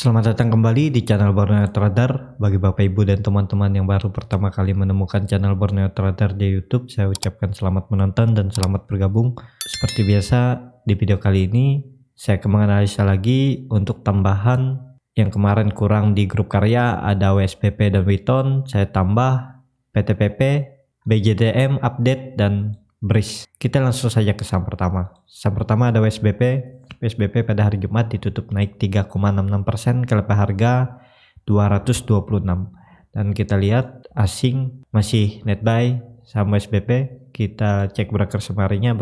Selamat datang kembali di channel Borneo Trader. Bagi Bapak Ibu dan teman-teman yang baru pertama kali menemukan channel Borneo Trader di YouTube, saya ucapkan selamat menonton dan selamat bergabung. Seperti biasa, di video kali ini saya akan menganalisa lagi untuk tambahan yang kemarin kurang di grup karya, ada WSBP dan Witon. Saya tambah PTPP, BJDM, update, dan BRIS. Kita langsung saja ke saham pertama. Saham pertama ada WSBP. WSBP pada hari Jumat ditutup naik 3,66% ke level harga 226. Dan kita lihat asing masih net buy saham WSBP. Kita cek broker summary-nya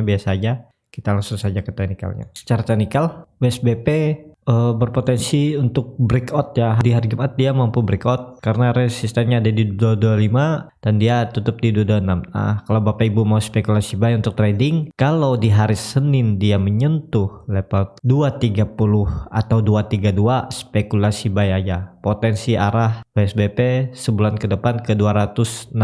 biasa aja. Kita langsung saja ke teknikalnya. Secara teknikal, WSBP berpotensi untuk breakout ya. Di hari Jumat dia mampu breakout karena resistennya ada di 225 dan dia tutup di 226. Nah, kalau Bapak Ibu mau spekulasi buy untuk trading, kalau di hari Senin dia menyentuh level 230 atau 232, spekulasi buy aja. Potensi arah WSBP sebulan ke depan ke 264.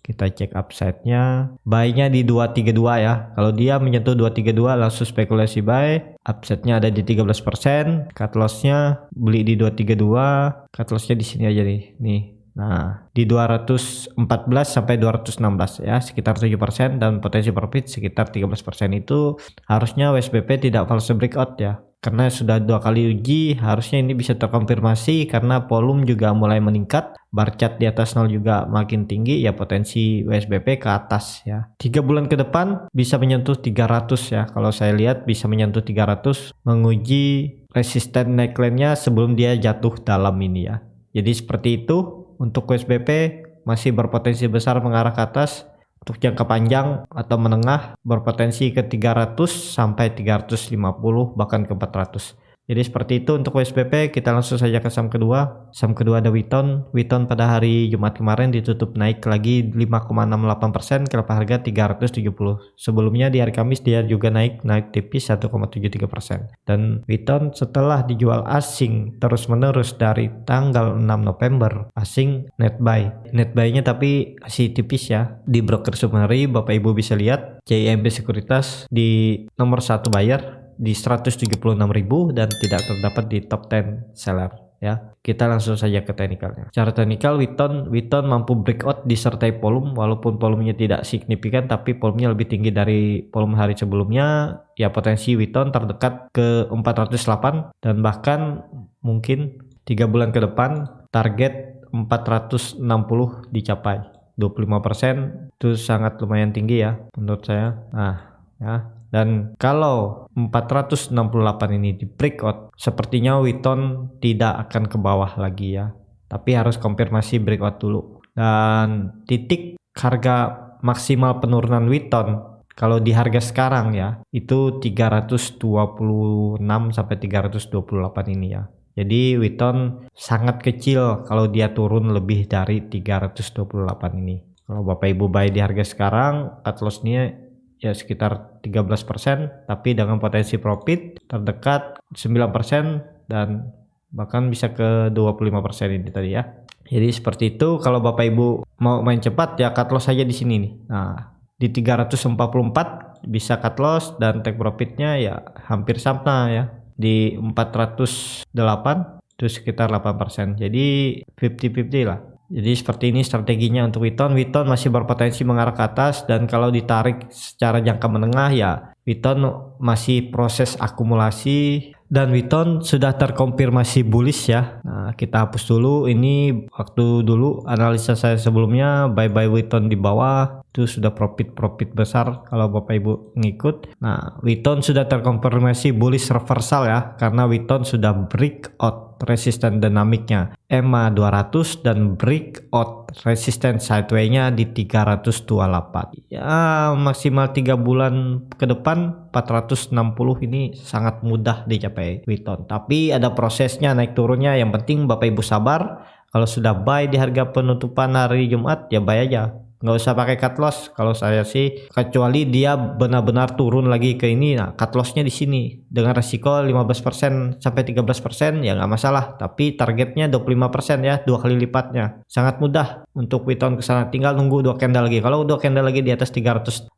Kita cek upside-nya. Buy-nya di 232 ya. Kalau dia menyentuh 232 langsung spekulasi buy. Upside-nya ada di 13%. Cut loss-nya beli di 232. Cut loss-nya di sini aja nih. Nah, di 214 sampai 216 ya, sekitar 7%, dan potensi profit sekitar 13%. Itu harusnya WSBP tidak false breakout ya. Karena sudah 2 kali uji, harusnya ini bisa terkonfirmasi karena volume juga mulai meningkat, bar chart di atas 0 juga makin tinggi ya, potensi WSBP ke atas ya. 3 bulan ke depan bisa menyentuh 300 ya. Kalau saya lihat bisa menyentuh 300, menguji resisten neckline-nya sebelum dia jatuh dalam ini ya. Jadi seperti itu. Untuk WSBP masih berpotensi besar mengarah ke atas. Untuk jangka panjang atau menengah berpotensi ke 300 sampai 350 bahkan ke 400. Jadi seperti itu untuk WSBP. Kita langsung saja ke saham kedua. Saham kedua ada Witon. Witon pada hari Jumat kemarin ditutup naik lagi 5,68% ke level harga 370. Sebelumnya di hari Kamis dia juga naik tipis 1,73%. Dan Witon setelah dijual asing terus menerus dari tanggal 6 November, asing net buy. Net buy-nya tapi masih tipis ya. Di broker summary Bapak Ibu bisa lihat CIMB Sekuritas di nomor 1 buyer di 176.000 dan tidak terdapat di top 10 seller ya. Kita langsung saja ke teknikalnya. Secara teknikal Witon mampu breakout disertai volume, walaupun volumenya tidak signifikan tapi volumenya lebih tinggi dari volume hari sebelumnya ya. Potensi Witon terdekat ke 408 dan bahkan mungkin 3 bulan ke depan target 460 dicapai. 25% itu sangat lumayan tinggi ya menurut saya. Nah ya. Dan kalau 468 ini di breakout, sepertinya Witon tidak akan ke bawah lagi ya. Tapi harus konfirmasi breakout dulu. Dan titik harga maksimal penurunan Witon kalau di harga sekarang ya, itu 326 sampai 328 ini ya. Jadi Witon sangat kecil kalau dia turun lebih dari 328 ini. Kalau Bapak Ibu buy di harga sekarang, cut loss-nya ya sekitar 13%, tapi dengan potensi profit terdekat 9% dan bahkan bisa ke 25% ini tadi ya. Jadi seperti itu. Kalau Bapak Ibu mau main cepat ya cut loss saja di sini nih. Nah, di 344 bisa cut loss dan take profitnya ya hampir sama ya. Di 408 itu sekitar 8%. Jadi 50-50 lah. Jadi seperti ini strateginya untuk Witon. Witon masih berpotensi mengarah ke atas, dan kalau ditarik secara jangka menengah ya Witon masih proses akumulasi dan Witon sudah terkonfirmasi bullish ya. Nah, kita hapus dulu ini. Waktu dulu analisa saya sebelumnya buy Witon di bawah itu sudah profit besar kalau Bapak Ibu ngikut. Nah, Witon sudah terkonfirmasi bullish reversal ya, karena Witon sudah breakout resisten dinamiknya EMA 200 dan breakout resisten sideway-nya di 328 ya. Maksimal 3 bulan ke depan 460 ini sangat mudah dicapai Witon, tapi ada prosesnya naik turunnya. Yang penting Bapak Ibu sabar. Kalau sudah buy di harga penutupan hari Jumat ya buy aja, nggak usah pakai cut loss kalau saya sih, kecuali dia benar-benar turun lagi ke ini. Nah, cut lossnya di sini dengan resiko 15% sampai 13% ya nggak masalah, tapi targetnya 25% ya, 2 kali lipatnya. Sangat mudah untuk Witon ke sana, tinggal nunggu 2 candle lagi. Kalau 2 candle lagi di atas 360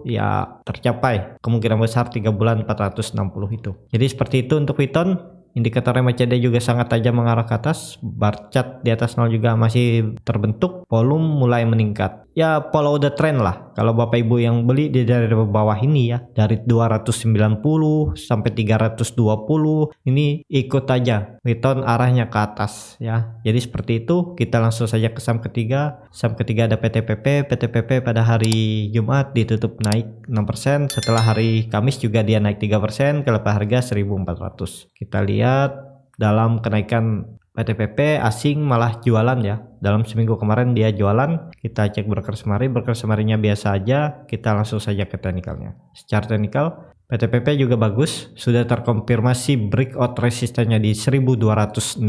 ya tercapai kemungkinan besar 3 bulan 460 itu. Jadi seperti itu untuk Witon. Indikator MACD juga sangat tajam mengarah ke atas. Bar chart di atas 0 juga masih terbentuk. Volume mulai meningkat. Ya follow the trend lah. Kalau Bapak Ibu yang beli di dari bawah ini ya, dari 290 sampai 320, ini ikut aja return arahnya ke atas ya. Jadi seperti itu. Kita langsung saja ke saham ketiga. Saham ketiga ada PTPP. PTPP pada hari Jumat ditutup naik 6%. Setelah hari Kamis juga dia naik 3%. Kelapa harga 1.400. Kita lihat dalam kenaikan PTPP asing malah jualan ya. Dalam seminggu kemarin dia jualan. Kita cek broker semari. Broker semarinya biasa aja. Kita langsung saja ke teknikalnya. Secara teknikal PTPP juga bagus, sudah terkonfirmasi breakout resistennya di 1260.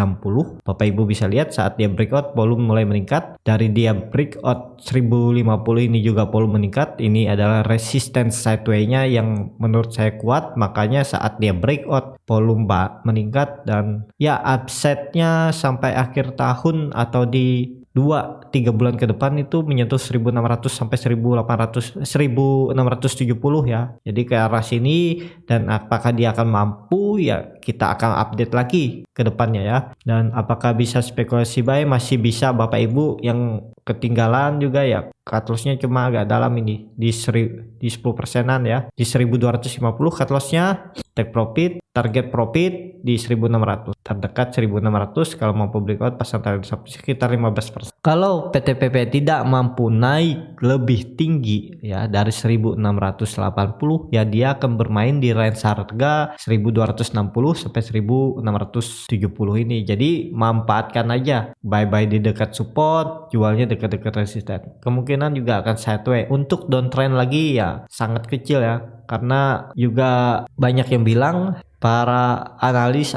Bapak Ibu bisa lihat saat dia breakout volume mulai meningkat. Dari dia breakout 1050 ini juga volume meningkat. Ini adalah resistance sideway-nya yang menurut saya kuat, makanya saat dia breakout volume meningkat dan ya upside-nya sampai akhir tahun atau di 2-3 bulan ke depan itu menyentuh 1600 sampai 1670 ya. Jadi ke arah sini, dan apakah dia akan mampu ya kita akan update lagi ke depannya ya. Dan apakah bisa spekulasi buy, masih bisa Bapak Ibu. Yang ketinggalan juga ya cut loss-nya cuma agak dalam ini di 10%-an ya. Di 1250 cut loss-nya. Take profit, target profit di 1600, terdekat 1600. Kalau mampu breakout pasang target stop sekitar 15%. Kalau PTPP tidak mampu naik lebih tinggi ya dari 1680 ya, dia akan bermain di range harga 1260 sampai 1670 ini. Jadi manfaatkan aja, buy di dekat support, jualnya dekat-dekat resisten. Kemungkinan juga akan sideways. Untuk downtrend lagi ya sangat kecil ya, karena juga banyak yang bilang para analis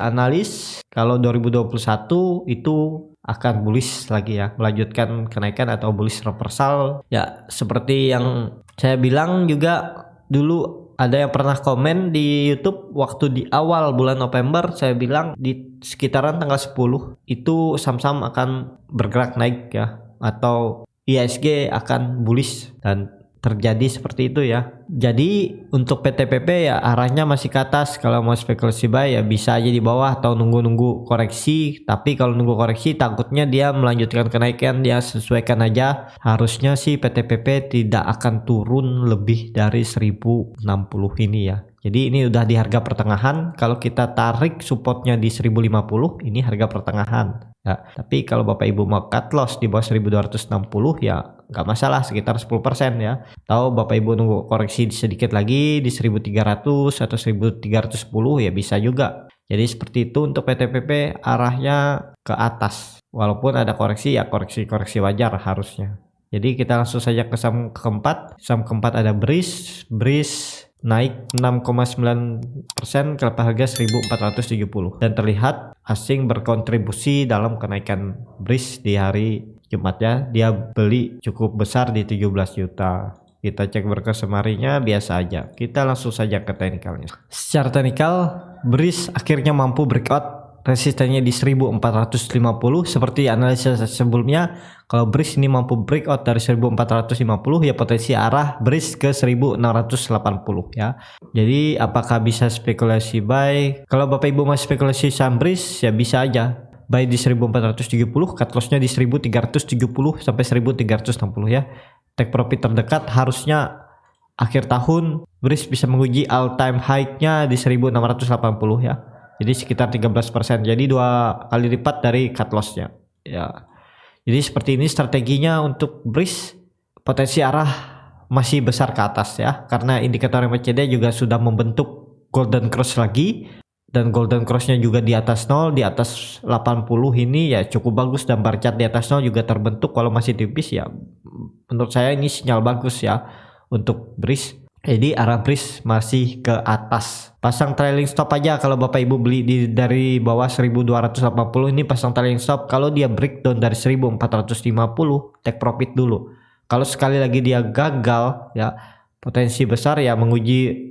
kalau 2021 itu akan bullish lagi ya, melanjutkan kenaikan atau bullish reversal ya. Seperti yang saya bilang juga dulu, ada yang pernah komen di YouTube waktu di awal bulan November, saya bilang di sekitaran tanggal 10 itu saham-saham akan bergerak naik ya, atau IHSG akan bullish, dan terjadi seperti itu ya. Jadi untuk PTPP ya arahnya masih ke atas. Kalau mau spekulasi buy ya bisa aja di bawah atau nunggu koreksi. Tapi kalau nunggu koreksi takutnya dia melanjutkan kenaikan, dia sesuaikan aja. Harusnya sih PTPP tidak akan turun lebih dari 1060 ini ya. Jadi ini udah di harga pertengahan. Kalau kita tarik supportnya di 1050, ini harga pertengahan ya. Tapi kalau Bapak Ibu mau cut loss di bawah 1260 ya nggak masalah, sekitar 10% ya. Tahu Bapak Ibu nunggu koreksi sedikit lagi di 1300 atau 1310 ya bisa juga. Jadi seperti itu untuk PTPP, arahnya ke atas. Walaupun ada koreksi ya koreksi wajar harusnya. Jadi kita langsung saja ke saham keempat. Saham keempat ada Breeze naik 6,9%, kelapa harga 1470, dan terlihat asing berkontribusi dalam kenaikan Breeze di hari Jumat ya. Dia beli cukup besar di 17 juta. Kita cek broker semarinya biasa aja. Kita langsung saja ke teknikalnya. Secara teknikal, Breeze akhirnya mampu breakout resistennya di 1450 seperti analisis sebelumnya. Kalau Breeze ini mampu breakout dari 1450 ya potensi arah Breeze ke 1680 ya. Jadi apakah bisa spekulasi buy? Kalau Bapak Ibu mau spekulasi saham Breeze ya bisa aja. Buy di 1470, cut loss-nya di 1370 sampai 1360 ya. Take profit terdekat harusnya akhir tahun Breeze bisa menguji all time high-nya di 1680 ya. Jadi sekitar 13%. Jadi 2 kali lipat dari cut loss-nya ya. Jadi seperti ini strateginya untuk Breeze. Potensi arah masih besar ke atas ya, karena indikator MACD juga sudah membentuk golden cross lagi. Dan golden cross-nya juga di atas 0, di atas 80 ini ya cukup bagus. Dan bar chart di atas 0 juga terbentuk, kalau masih tipis ya menurut saya ini sinyal bagus ya untuk Breeze. Jadi arah Breeze masih ke atas. Pasang trailing stop aja kalau Bapak Ibu beli dari bawah 1280 ini, pasang trailing stop. Kalau dia breakdown dari 1450, take profit dulu. Kalau sekali lagi dia gagal ya, potensi besar ya menguji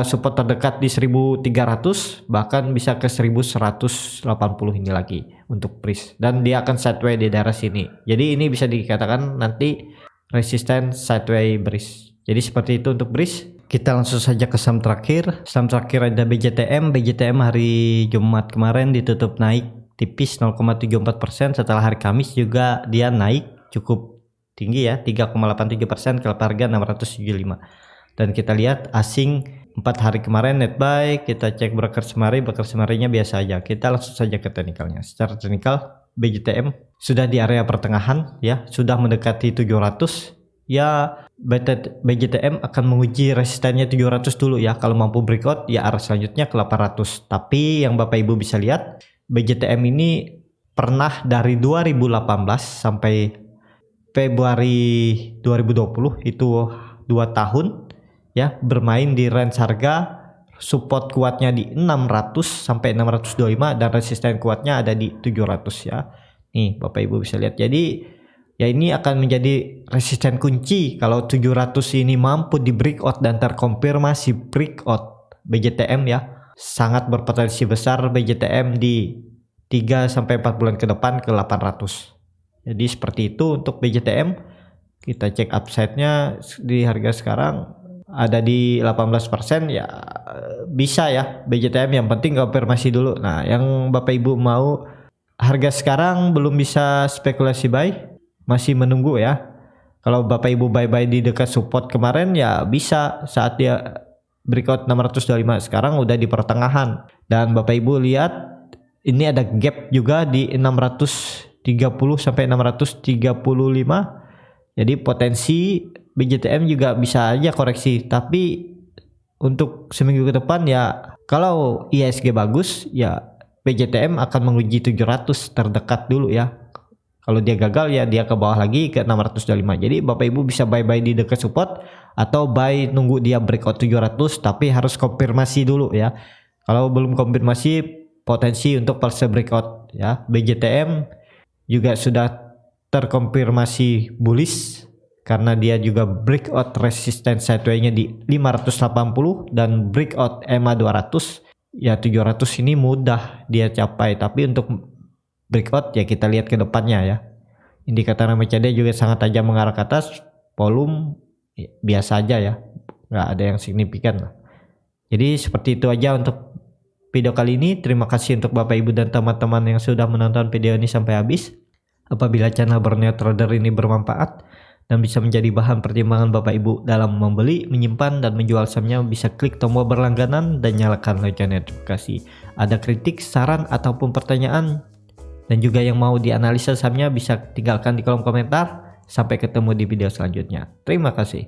support terdekat di 1300, bahkan bisa ke 1180 ini lagi untuk Breeze, dan dia akan sideways di daerah sini. Jadi ini bisa dikatakan nanti resisten sideways Breeze. Jadi seperti itu untuk Breeze. Kita langsung saja ke saham terakhir. Saham terakhir ada BJTM. BJTM hari Jumat kemarin ditutup naik tipis 0,74%. Setelah hari Kamis juga dia naik cukup tinggi ya, 3,87% ke harga 675. Dan kita lihat asing 4 hari kemarin net buy. Kita cek broker summary-nya biasa aja. Kita langsung saja ke teknikalnya. Secara teknikal BJTM sudah di area pertengahan ya, sudah mendekati 700. Ya, BJTM akan menguji resistennya 700 dulu ya. Kalau mampu breakout ya arah selanjutnya ke 800. Tapi yang Bapak Ibu bisa lihat, BJTM ini pernah dari 2018 sampai Februari 2020 itu 2 tahun ya bermain di range harga support kuatnya di 600 sampai 625 dan resisten kuatnya ada di 700 ya. Nih Bapak Ibu bisa lihat. Jadi ya ini akan menjadi resisten kunci kalau 700 ini mampu di breakout dan terkonfirmasi breakout BJTM ya. Sangat berpotensi besar BJTM di 3 sampai 4 bulan ke depan ke 800. Jadi seperti itu untuk BJTM. Kita cek upside-nya di harga sekarang ada di 18% ya, bisa ya BJTM, yang penting konfirmasi dulu. Nah, yang Bapak Ibu mau harga sekarang belum bisa spekulasi buy, masih menunggu ya. Kalau Bapak Ibu buy di dekat support kemarin ya bisa saat dia breakout 625. Sekarang udah di pertengahan dan Bapak Ibu lihat ini ada gap juga di 630 sampai 635. Jadi potensi BJTM juga bisa aja koreksi, tapi untuk seminggu ke depan ya kalau IHSG bagus ya BJTM akan menguji 700 terdekat dulu ya. Kalau dia gagal ya dia ke bawah lagi ke 625. Jadi Bapak Ibu bisa buy di dekat support atau buy nunggu dia breakout 700, tapi harus konfirmasi dulu ya. Kalau belum konfirmasi potensi untuk partial breakout ya. BJTM juga sudah terkonfirmasi bullish karena dia juga breakout resistance sideway-nya di 580 dan breakout EMA 200. Ya 700 ini mudah dia capai, tapi untuk breakout ya kita lihat ke depannya ya. Indikator MACD juga sangat tajam mengarah ke atas, volume biasa aja ya, nggak ada yang signifikan lah. Jadi seperti itu aja untuk video kali ini. Terima kasih untuk Bapak Ibu dan teman-teman yang sudah menonton video ini sampai habis. Apabila channel Borneo Trader ini bermanfaat dan bisa menjadi bahan pertimbangan Bapak Ibu dalam membeli, menyimpan, dan menjual sahamnya, bisa klik tombol berlangganan dan nyalakan lonceng notifikasi. Ada kritik, saran, ataupun pertanyaan, dan juga yang mau dianalisa sahamnya bisa tinggalkan di kolom komentar. Sampai ketemu di video selanjutnya. Terima kasih.